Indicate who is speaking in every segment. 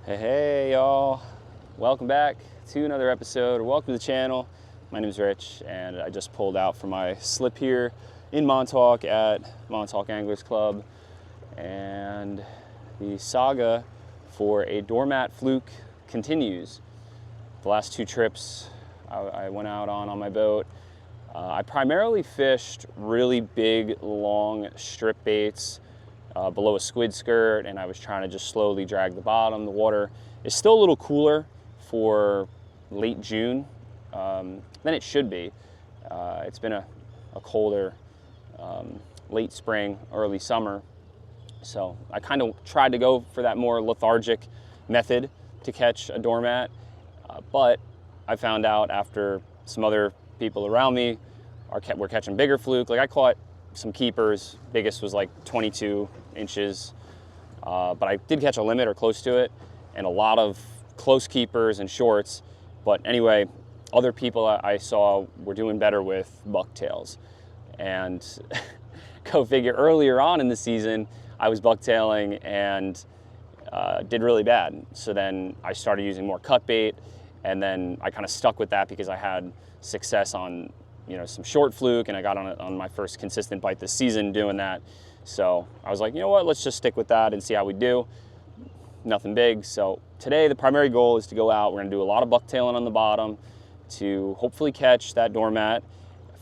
Speaker 1: Hey y'all, welcome back to another episode, or welcome to the channel. My name is Rich and I just pulled out for my slip here in Montauk at Montauk Anglers Club, and the saga for a doormat fluke continues. The last two trips I went out on my boat, I primarily fished really big, long strip baits below a squid skirt, and I was trying to just slowly drag the bottom. The water is still a little cooler for late June than it should be. It's been a colder late spring, early summer. So I kind of tried to go for that more lethargic method to catch a doormat, but I found out after some other people around me were catching bigger fluke. Like I caught some keepers, biggest was like 22 inches, but I did catch a limit or close to it, and a lot of close keepers and shorts. But anyway, other people I saw were doing better with bucktails, and go figure, earlier on in the season I was bucktailing and did really bad. So then I started using more cut bait, and then I kind of stuck with that because I had success on some short fluke, and I got on my first consistent bite this season doing that. So I was like, you know what, let's just stick with that and see how we do. Nothing big. So today the primary goal is to go out. We're gonna do a lot of bucktailing on the bottom to hopefully catch that doormat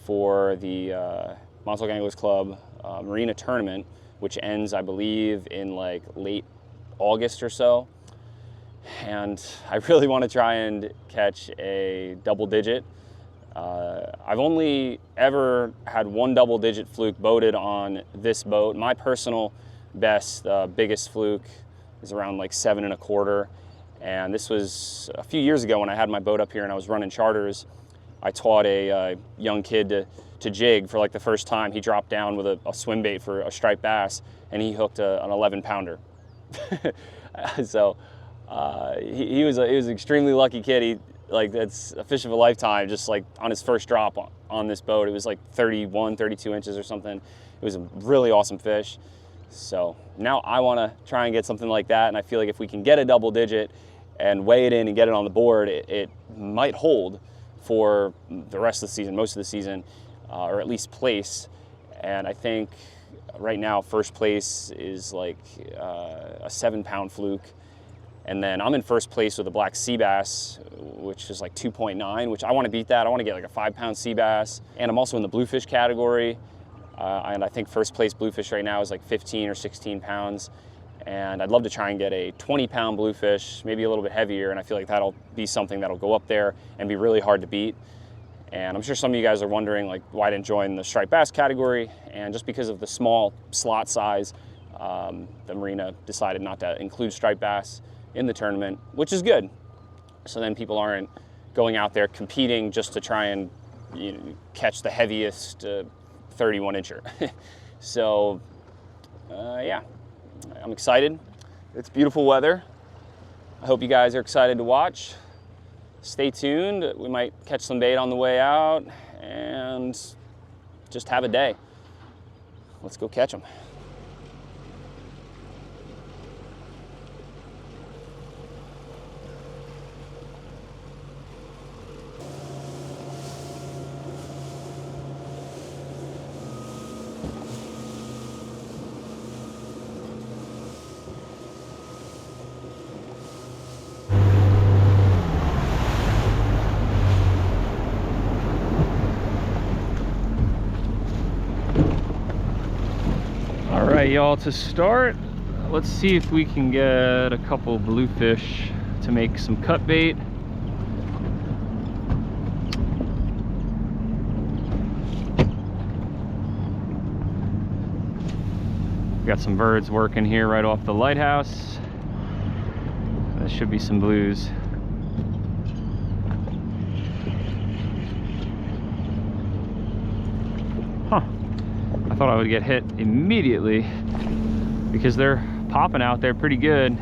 Speaker 1: for the Montauk Anglers Club Marina tournament, which ends, I believe, in like late August or so. And I really want to try and catch a double digit. I've only ever had one double digit fluke boated on this boat. My personal best, biggest fluke is around like 7 1/4. And this was a few years ago when I had my boat up here and I was running charters. I taught a young kid to jig for like the first time. He dropped down with a swim bait for a striped bass, and he hooked an 11-pounder. So he was an extremely lucky kid. That's a fish of a lifetime, just like on his first drop on this boat. It was like 31, 32 inches or something. It was a really awesome fish. So now I want to try and get something like that, and I feel like if we can get a double digit and weigh it in and get it on the board, it might hold for the rest of the season, most of the season, or at least place. And I think right now first place is like a 7-pound fluke. And then I'm in first place with a black sea bass, which is like 2.9, which I want to beat that. I want to get like a 5-pound sea bass. And I'm also in the bluefish category. And I think first place bluefish right now is like 15 or 16 pounds. And I'd love to try and get a 20-pound bluefish, maybe a little bit heavier. And I feel like that'll be something that'll go up there and be really hard to beat. And I'm sure some of you guys are wondering like why I didn't join the striped bass category. And just because of the small slot size, the marina decided not to include striped bass in the tournament, which is good. So then people aren't going out there competing just to try and catch the heaviest 31-incher. So yeah, I'm excited. It's beautiful weather. I hope you guys are excited to watch. Stay tuned. We might catch some bait on the way out and just have a day. Let's go catch them. All right, y'all, to start, let's see if we can get a couple bluefish to make some cut bait. We got some birds working here right off the lighthouse. There should be some blues. Huh. I thought I would get hit immediately because they're popping out there pretty good.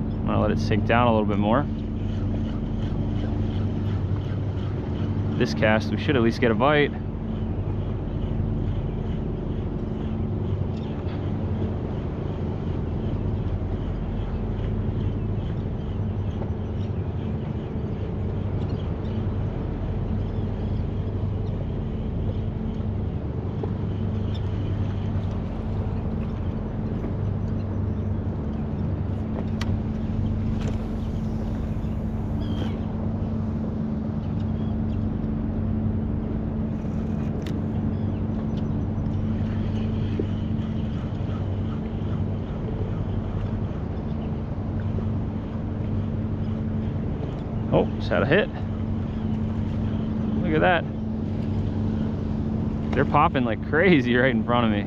Speaker 1: I'm gonna let it sink down a little bit more. This cast, we should at least get a bite. Oh, just had a hit. Look at that. They're popping like crazy right in front of me.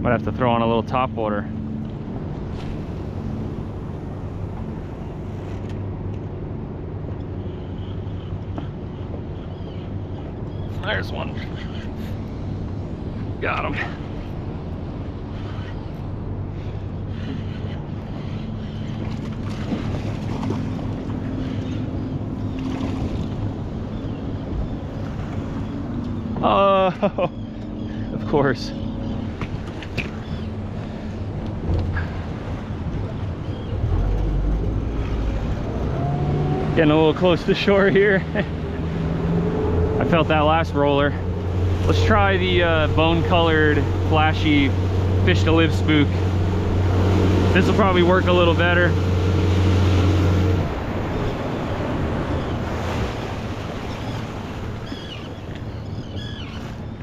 Speaker 1: Might have to throw on a little top water. There's one. Got him. Oh, of course. Getting a little close to shore here. I felt that last roller. Let's try the bone-colored, flashy fish to live spook. This will probably work a little better.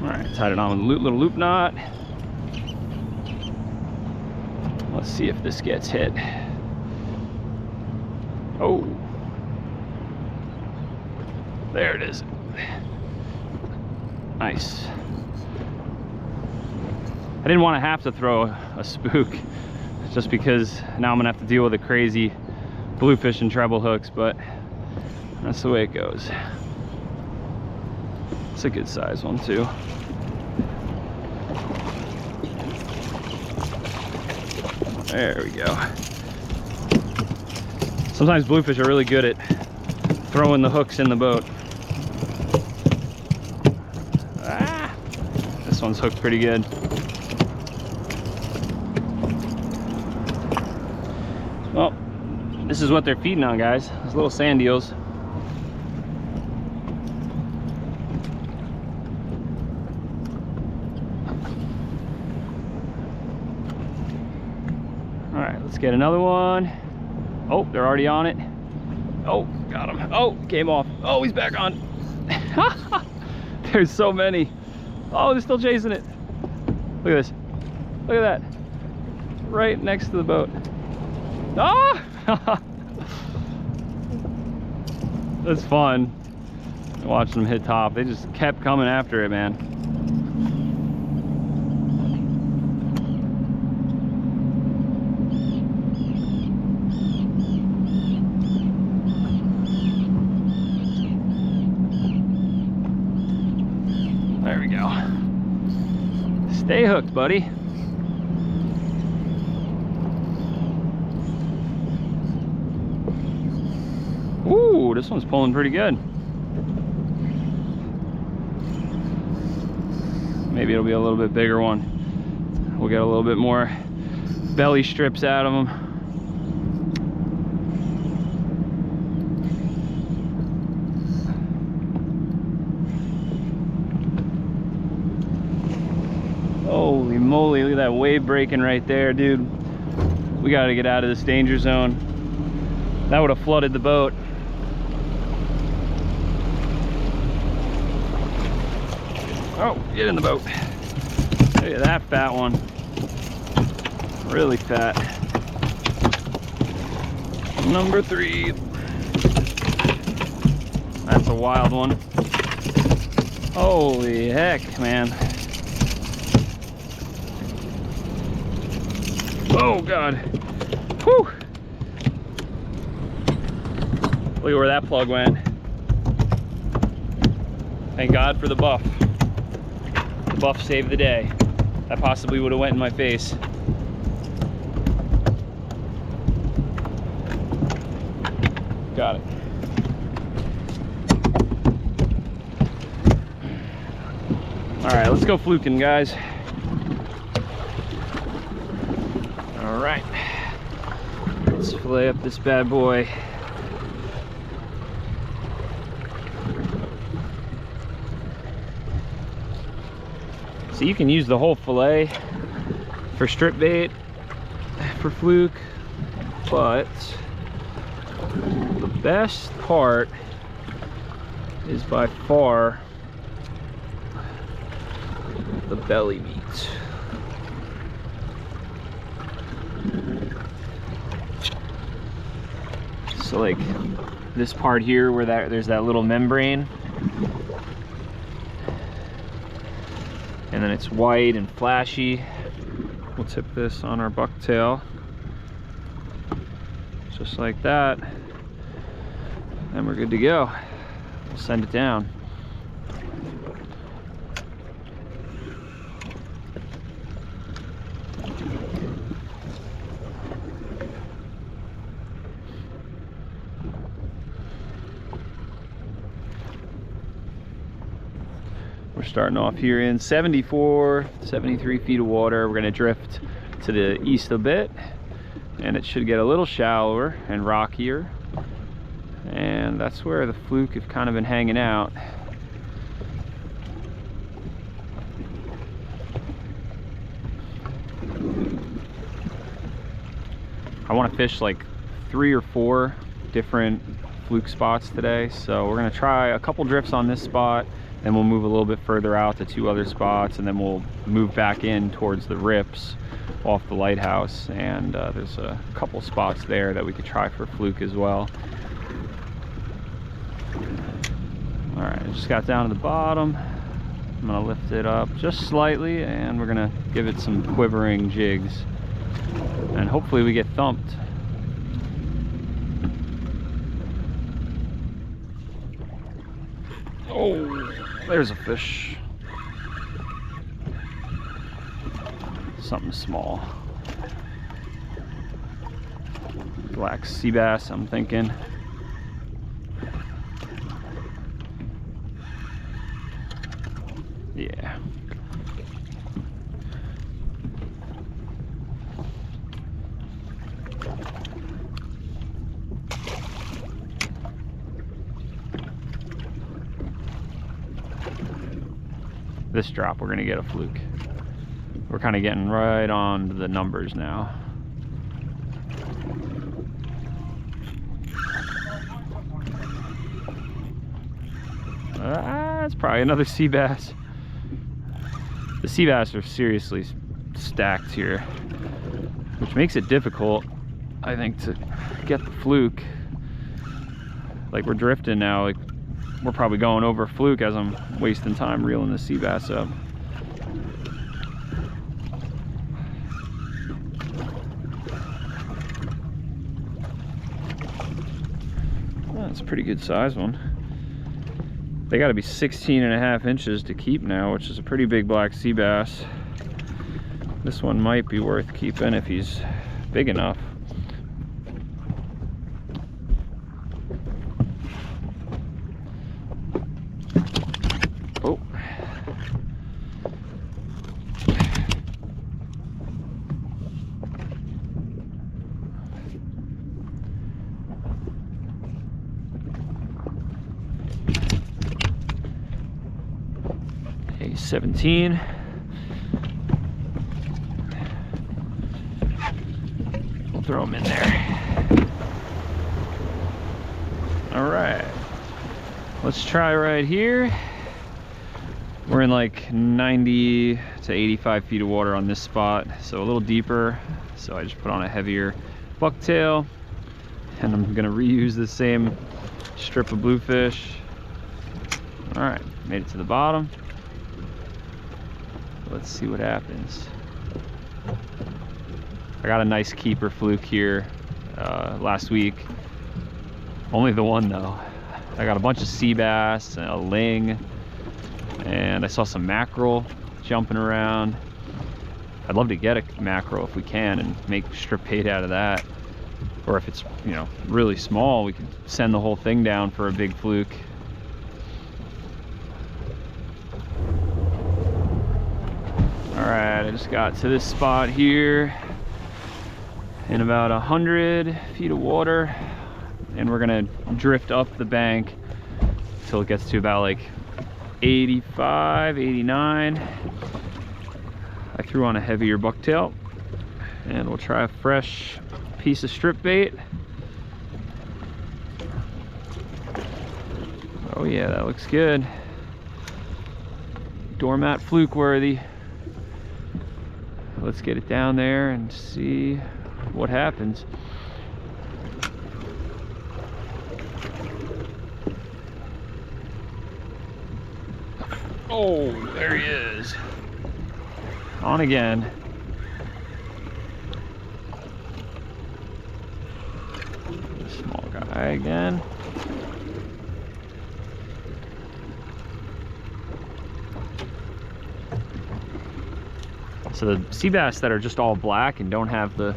Speaker 1: Alright, tied it on with a little loop knot. Let's see if this gets hit. Oh, there it is. Nice. I didn't want to have to throw a spook just because now I'm gonna have to deal with the crazy bluefish and treble hooks, but that's the way it goes. It's a good size one too. There we go. Sometimes bluefish are really good at throwing the hooks in the boat. Ah, this one's hooked pretty good. Well, this is what they're feeding on, guys. Those little sand eels. All right, let's get another one. Oh, they're already on it. Oh, got him. Oh, came off. Oh, he's back on. There's so many. Oh, they're still chasing it. Look at this. Look at that. Right next to the boat. Ah! That's fun. Watching them hit top. They just kept coming after it, man. There we go. Stay hooked, buddy. Ooh, this one's pulling pretty good. Maybe it'll be a little bit bigger one. We'll get a little bit more belly strips out of them. Holy moly, look at that wave breaking right there, dude. We gotta get out of this danger zone. That would have flooded the boat. Oh, get in the boat. Look at that fat one. Really fat. Number 3. That's a wild one. Holy heck, man. Oh God. Whew. Look at where that plug went. Thank God for the buff. The buff saved the day. That possibly would have went in my face. Got it. All right, let's go fluking, guys. All right, let's fillet up this bad boy. So you can use the whole fillet for strip bait, for fluke, but the best part is by far the belly meat. So like this part here where there's that little membrane, and then it's white and flashy. We'll tip this on our bucktail, just like that, and we're good to go. We'll send it down. We're starting off here in 74, 73 feet of water. We're gonna drift to the east a bit, and it should get a little shallower and rockier. And that's where the Fluke have kind of been hanging out. I want to fish like 3 or 4 different Fluke spots today, so we're gonna try a couple drifts on this spot, then we'll move a little bit further out to 2 other spots, and then we'll move back in towards the rips off the lighthouse. And there's a couple spots there that we could try for Fluke as well. All right, I just got down to the bottom. I'm gonna lift it up just slightly, and we're gonna give it some quivering jigs, and hopefully we get thumped. Oh, there's a fish. Something small. Black sea bass, I'm thinking. Yeah. This drop, we're gonna get a Fluke. We're kind of getting right on the numbers now. It's probably another sea bass. The sea bass are seriously stacked here, which makes it difficult, I think, to get the Fluke. Like, we're drifting now, like we're probably going over Fluke as I'm wasting time reeling the sea bass up. That's a pretty good size one. They got to be 16.5 inches to keep now, which is a pretty big black sea bass. This one might be worth keeping if he's big enough. Oh. A 17. We'll throw them in there. All right, let's try right here. We're in like 90 to 85 feet of water on this spot, so a little deeper. So I just put on a heavier bucktail, and I'm gonna reuse the same strip of bluefish. All right, made it to the bottom. Let's see what happens. I got a nice keeper Fluke here last week. Only the one though. I got a bunch of sea bass and a ling, and I saw some mackerel jumping around. I'd love to get a mackerel if we can and make strip bait out of that. Or if it's, you know, really small, we could send the whole thing down for a big Fluke. All right, I just got to this spot here in about 100 feet of water, and we're gonna drift up the bank till it gets to about like 85, 89. I threw on a heavier bucktail, and we'll try a fresh piece of strip bait. Oh yeah, that looks good. Doormat Fluke worthy. Let's get it down there and see what happens. Oh, there he is. On again. Small guy again. So the sea bass that are just all black and don't have the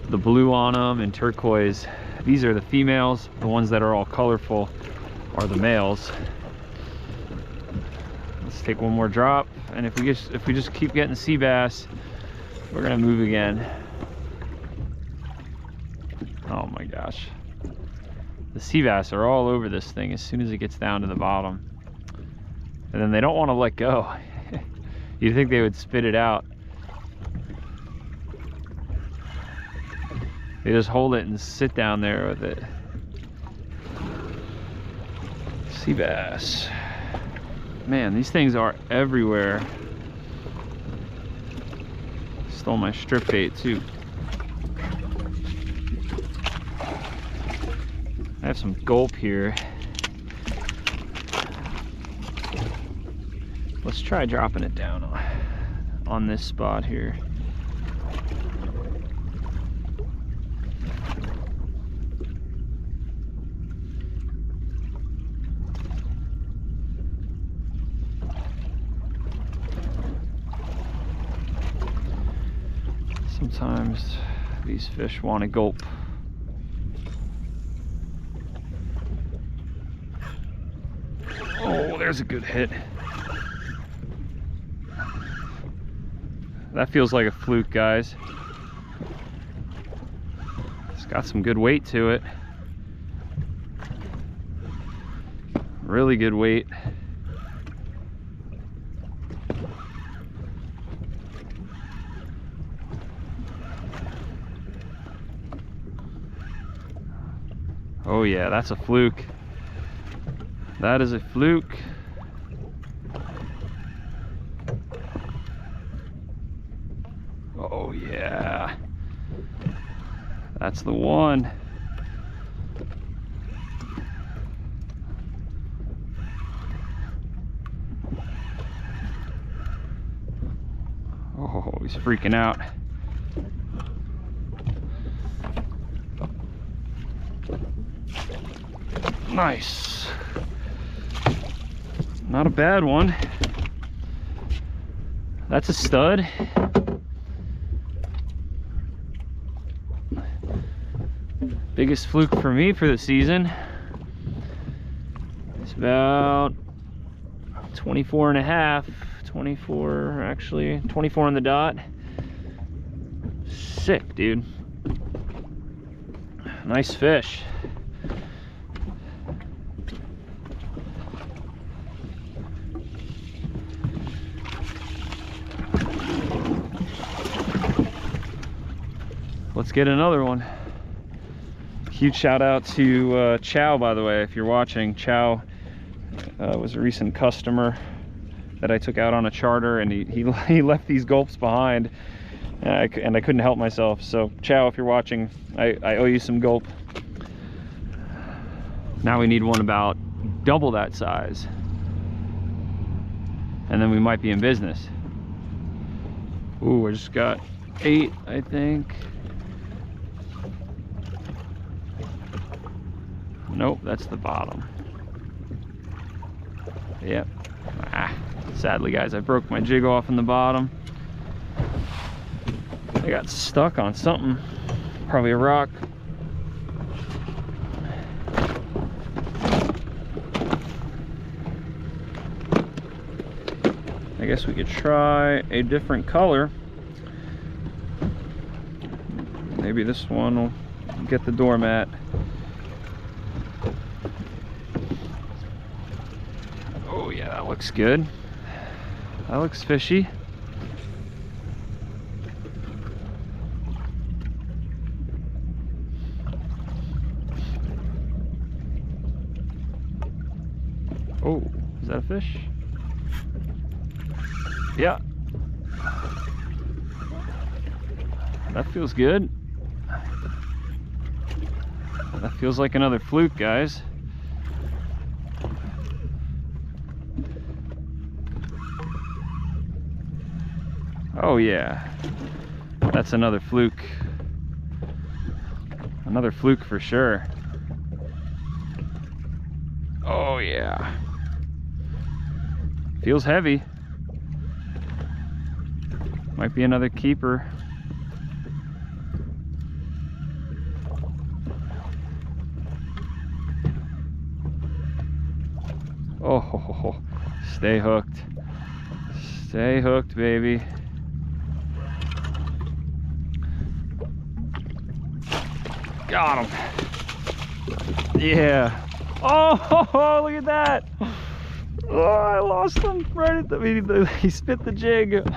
Speaker 1: blue on them and turquoise, these are the females. The ones that are all colorful are the males. Let's take one more drop, and if we just keep getting sea bass, we're gonna move again. Oh my gosh, the sea bass are all over this thing as soon as it gets down to the bottom, and then they don't want to let go. You'd think they would spit it out. They just hold it and sit down there with it. Sea bass. Man, these things are everywhere. Stole my strip bait too. I have some gulp here. Let's try dropping it down on this spot here. Sometimes these fish want to gulp. Oh, there's a good hit. That feels like a fluke, guys. It's got some good weight to it. Really good weight. Oh yeah, that's a fluke. That is a fluke. Oh yeah, that's the one. Oh, he's freaking out. Nice. Not a bad one. That's a stud. Biggest fluke for me for the season. It's about 24 and a half, 24 actually, 24 on the dot. Sick, dude. Nice fish. Let's get another one. Huge shout out to Chow, by the way, if you're watching. Chow was a recent customer that I took out on a charter, and he left these gulps behind, and I couldn't help myself. So Chow, if you're watching, I owe you some gulp. Now we need one about double that size, and then we might be in business. Ooh, I just got 8, I think. Nope, that's the bottom. Yep. Sadly, guys, I broke my jig off in the bottom. I got stuck on something, probably a rock. I guess we could try a different color. Maybe this one will get the doormat. Oh yeah, that looks good. That looks fishy. Oh, is that a fish? Yeah. That feels good. That feels like another fluke, guys. Oh yeah, that's another fluke. Another fluke for sure. Oh yeah. Feels heavy. Might be another keeper. Oh, stay hooked. Stay hooked, baby. Got him. Yeah. Oh, look at that. Oh, I lost him right at the, he spit the jig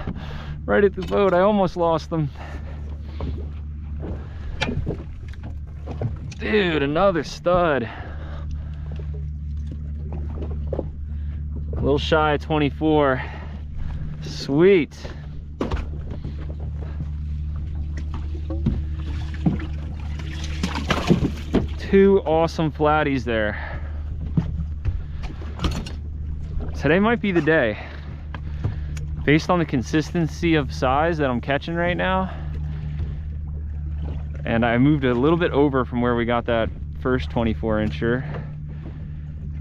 Speaker 1: right at the boat. I almost lost him. Dude, another stud. A little shy of 24. Sweet. Two awesome flatties there. Today might be the day. Based on the consistency of size that I'm catching right now. And I moved a little bit over from where we got that first 24-incher.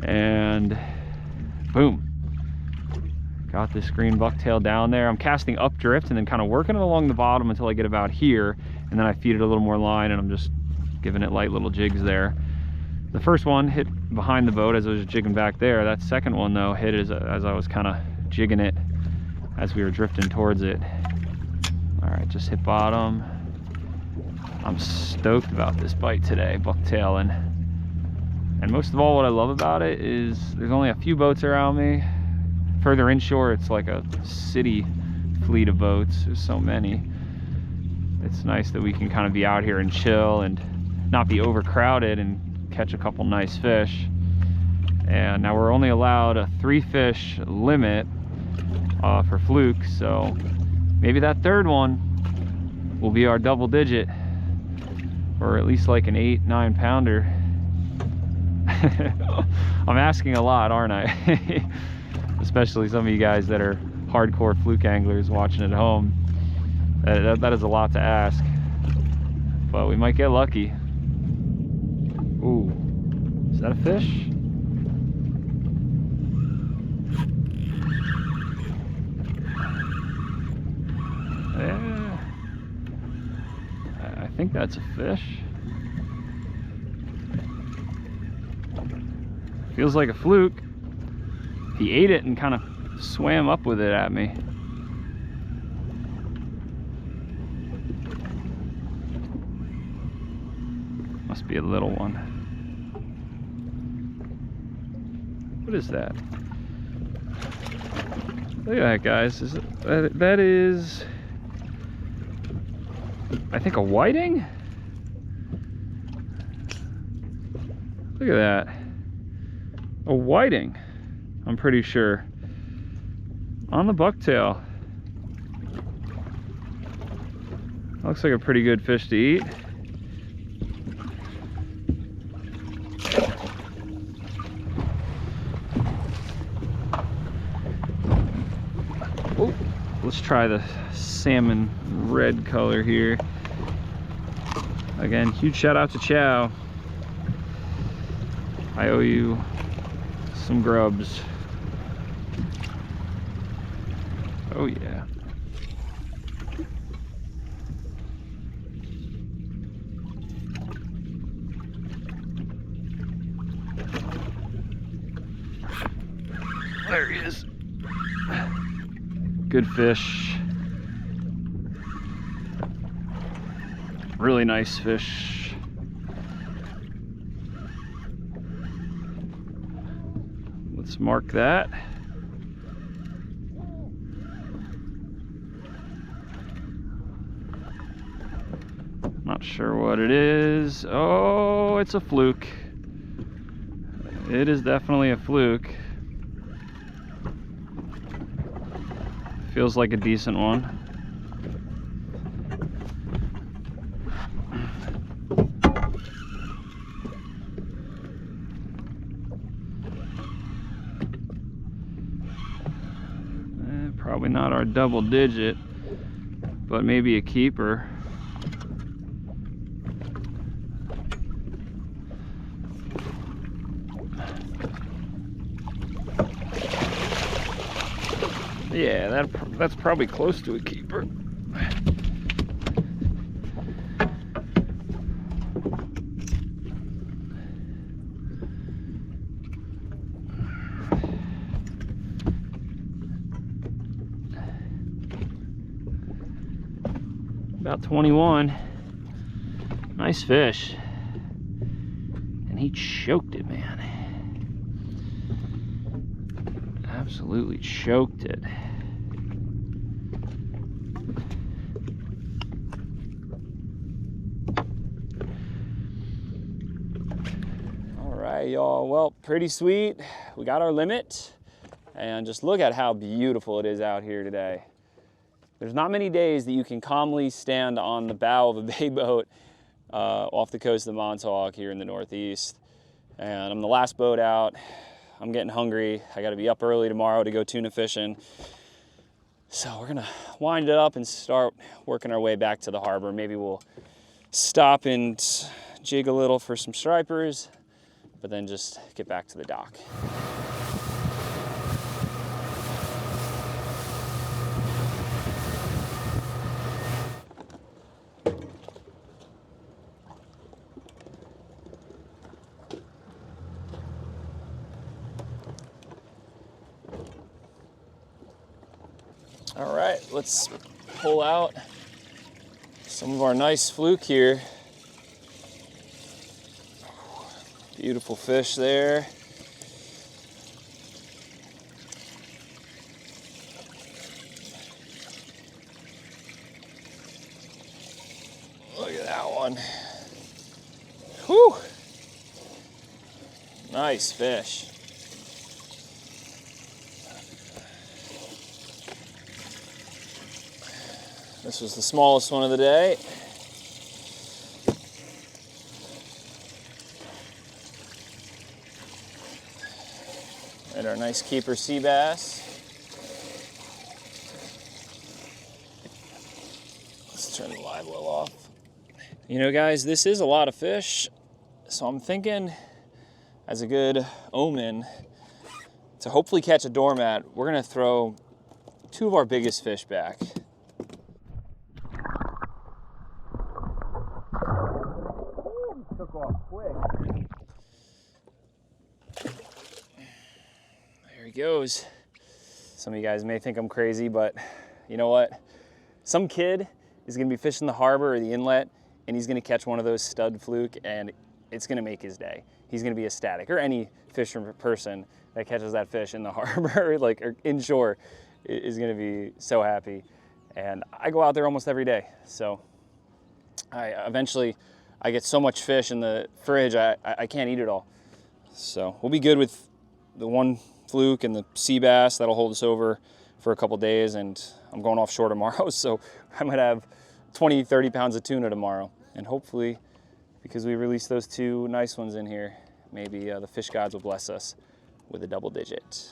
Speaker 1: And boom. Got this green bucktail down there. I'm casting up drift and then kind of working it along the bottom until I get about here. And then I feed it a little more line and I'm just giving it light little jigs there. The first one hit behind the boat as I was jigging back there. That second one though hit as I was kind of jigging it as we were drifting towards it. All right, just hit bottom. I'm stoked about this bite today, bucktailing. And most of all, what I love about it is there's only a few boats around me. Further inshore, it's like a city fleet of boats. There's so many. It's nice that we can kind of be out here and chill and not be overcrowded and catch a couple nice fish. And now we're only allowed a 3 fish limit for Fluke, so maybe that third one will be our double digit, or at least like an 8-9 pounder. I'm asking a lot, aren't I? Especially some of you guys that are hardcore fluke anglers watching at home. That is a lot to ask, but we might get lucky. Ooh, is that a fish? Yeah, I think that's a fish. Feels like a fluke. He ate it and kind of swam up with it at me. Must be a little one. What is that? Look at that, guys. That is, I think, a whiting? Look at that. A whiting, I'm pretty sure. On the bucktail. Looks like a pretty good fish to eat. Oh, let's try the salmon red color here. Again, huge shout out to Chow. I owe you some grubs. Oh yeah. There he is. Good fish. Really nice fish. Let's mark that. Not sure what it is. Oh, it's a fluke. It is definitely a fluke. Feels like a decent one. Probably not our double digit. but maybe a keeper. Yeah, that's probably close to a keeper. About 21. Nice fish. And he choked it, man. Absolutely choked it. All right, y'all. Well, pretty sweet. We got our limit. And just look at how beautiful it is out here today. There's not many days that you can calmly stand on the bow of a bay boat off the coast of Montauk here in the Northeast. And I'm the last boat out. I'm getting hungry. I gotta be up early tomorrow to go tuna fishing. So we're gonna wind it up and start working our way back to the harbor. Maybe we'll stop and jig a little for some stripers, but then just get back to the dock. All right, let's pull out some of our nice fluke here. Beautiful fish there. Look at that one. Whew. Nice fish. This was the smallest one of the day. And our nice keeper sea bass. Let's turn the live well off. You know, guys, this is a lot of fish, so I'm thinking as a good omen to hopefully catch a doormat, we're gonna throw two of our biggest fish back. Took off quick. There he goes. Some of you guys may think I'm crazy, but you know what? Some kid is gonna be fishing the harbor or the inlet, and he's gonna catch one of those stud fluke, and it's gonna make his day. He's gonna be ecstatic, or any fisher person that catches that fish in the harbor, like or inshore, is gonna be so happy. And I go out there almost every day, so eventually I get so much fish in the fridge, I can't eat it all. So we'll be good with the one fluke and the sea bass. That'll hold us over for a couple days, and I'm going offshore tomorrow, so I might have 20, 30 pounds of tuna tomorrow. And hopefully, because we released those two nice ones in here, maybe the fish gods will bless us with a double digit.